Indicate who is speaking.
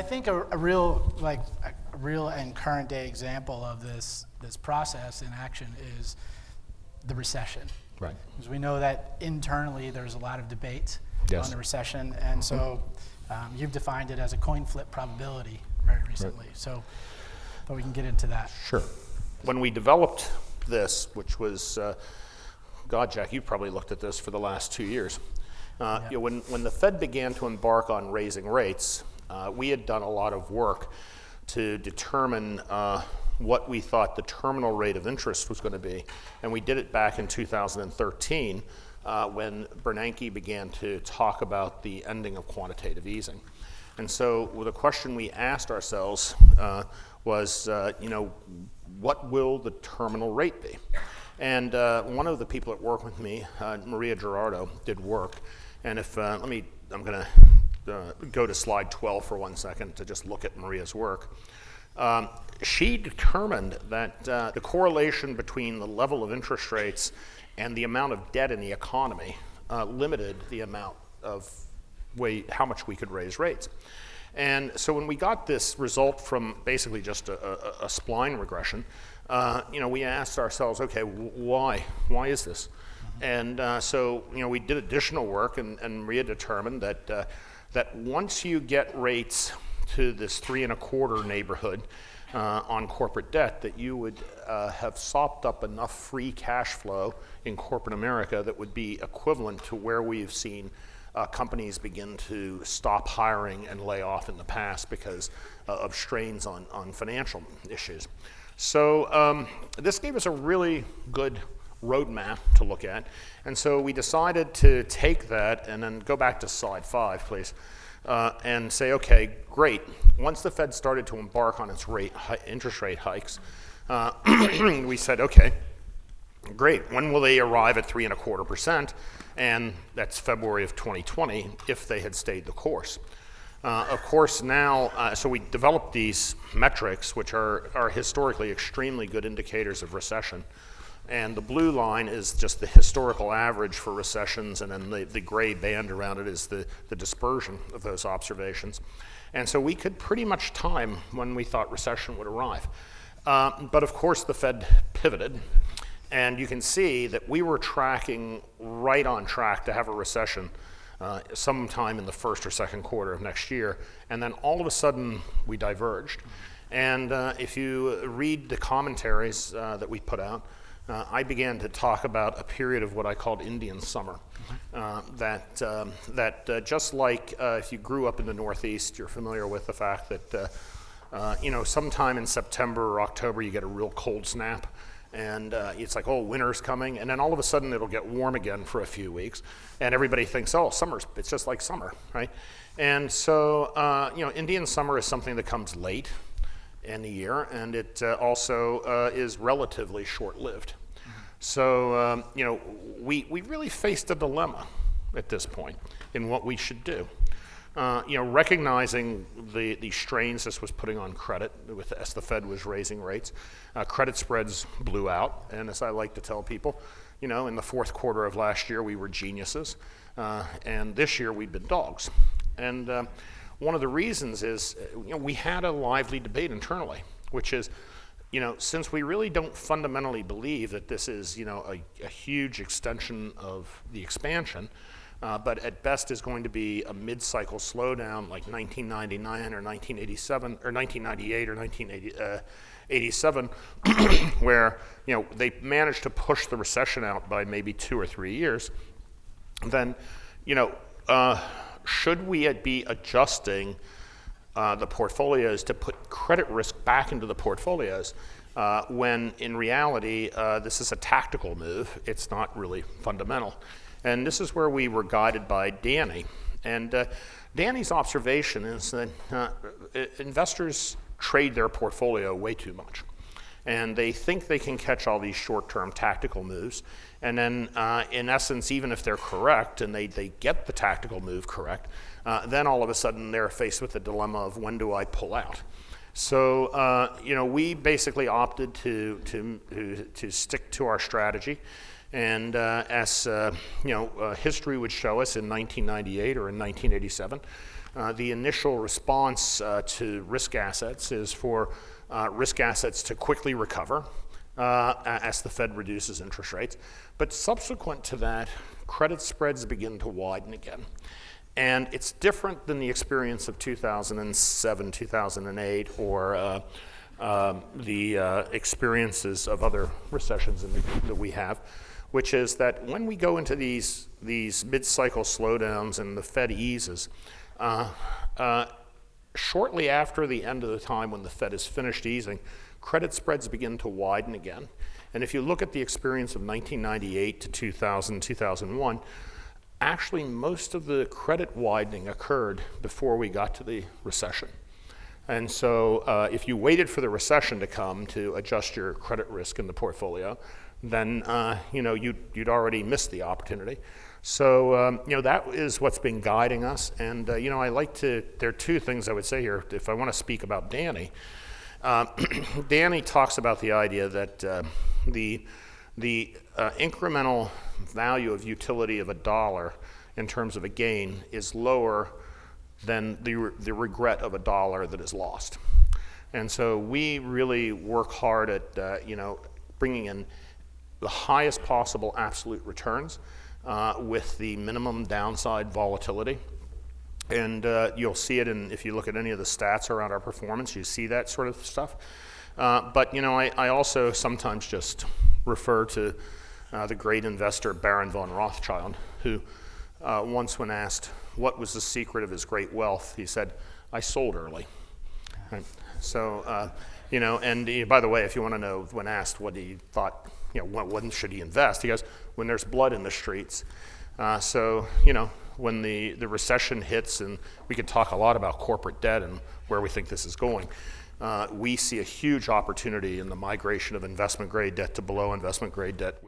Speaker 1: I think a real and current day example of this process in action is the recession.
Speaker 2: Right.
Speaker 1: Because we know that internally there's a lot of debate
Speaker 2: Yes.
Speaker 1: on the recession, and so you've defined it as a coin flip probability very recently.
Speaker 2: Right.
Speaker 1: So, but we can get into that.
Speaker 2: Sure.
Speaker 3: When we developed this, which was, God, Jack, you probably looked at this for the last 2 years. You know, when the Fed began to embark on raising rates, we had done a lot of work to determine what we thought the terminal rate of interest was going to be. And we did it back in 2013 when Bernanke began to talk about the ending of quantitative easing. And so the question we asked ourselves was, you know, what will the terminal rate be? And one of the people that work with me, Maria Gerardo, did work. And if, I'm going to go to slide 12 for 1 second to just look at Maria's work. She determined that the correlation between the level of interest rates and the amount of debt in the economy limited the amount of how much we could raise rates. And so when we got this result from basically just a spline regression, you know, we asked ourselves, okay, why? Why is this? And so, you know, we did additional work, and Maria determined that that once you get rates to this 3.25 neighborhood on corporate debt, that you would have sopped up enough free cash flow in corporate America that would be equivalent to where we've seen companies begin to stop hiring and lay off in the past because of strains on financial issues. So this gave us a really good roadmap to look at. And so we decided to take that and then go back to slide 5, please, and say, okay, great. Once the Fed started to embark on its interest rate hikes, we said, okay, great. When will they arrive at 3.25%? And that's February of 2020 if they had stayed the course. Of course, now, so we developed these metrics, which are historically extremely good indicators of recession. And the blue line is just the historical average for recessions, and then the gray band around it is the dispersion of those observations. And so we could pretty much time when we thought recession would arrive. But of course, the Fed pivoted, and you can see that we were tracking right on track to have a recession sometime in the first or second quarter of next year, and then all of a sudden we diverged. And if you read the commentaries that we put out, I began to talk about a period of what I called Indian summer. That just like if you grew up in the Northeast, you're familiar with the fact that you know, sometime in September or October you get a real cold snap, and it's like, oh, winter's coming, and then all of a sudden it'll get warm again for a few weeks, and everybody thinks, oh, it's just like summer, right? And so you know, Indian summer is something that comes late in the year, and it also is relatively short-lived. So, you know, we really faced a dilemma at this point in what we should do. You know, recognizing the strains this was putting on credit as the Fed was raising rates, credit spreads blew out, and as I like to tell people, you know, in the fourth quarter of last year we were geniuses, and this year we've been dogs. And one of the reasons is, you know, we had a lively debate internally, which is, you know, since we really don't fundamentally believe that this is, you know, a huge extension of the expansion, but at best is going to be a mid-cycle slowdown like 1999 or 1987 or 1998 or 1987, where, you know, they managed to push the recession out by maybe 2 or 3 years, then, you know, should we be adjusting the portfolios to put credit risk back into the portfolios when in reality this is a tactical move, it's not really fundamental. And this is where we were guided by Danny. And Danny's observation is that investors trade their portfolio way too much. And they think they can catch all these short-term tactical moves. And then in essence, even if they're correct and they get the tactical move correct, then all of a sudden they're faced with the dilemma of when do I pull out? So you know, we basically opted to stick to our strategy. And as history would show us in 1998 or in 1987, the initial response to risk assets is for risk assets to quickly recover as the Fed reduces interest rates. But subsequent to that, credit spreads begin to widen again. And it's different than the experience of 2007, 2008, or the experiences of other recessions that we have, which is that when we go into these mid-cycle slowdowns and the Fed eases, shortly after the end of the time when the Fed is finished easing, credit spreads begin to widen again. And if you look at the experience of 1998 to 2000, 2001, actually most of the credit widening occurred before we got to the recession. And so if you waited for the recession to come to adjust your credit risk in the portfolio, then you'd already missed the opportunity. So that is what's been guiding us. And there are two things I would say here if I want to speak about Danny. Danny talks about the idea that the incremental value of utility of $1 in terms of a gain is lower than the regret of $1 that is lost. And so we really work hard at bringing in the highest possible absolute returns with the minimum downside volatility. And you'll see it if you look at any of the stats around our performance, you see that sort of stuff. But I also sometimes just refer to the great investor Baron von Rothschild, who once when asked what was the secret of his great wealth, he said, "I sold early." Right? So, and by the way, if you want to know, when asked what he thought, when should he invest, he goes, "When there's blood in the streets." When the recession hits, and we could talk a lot about corporate debt and where we think this is going, we see a huge opportunity in the migration of investment grade debt to below investment grade debt.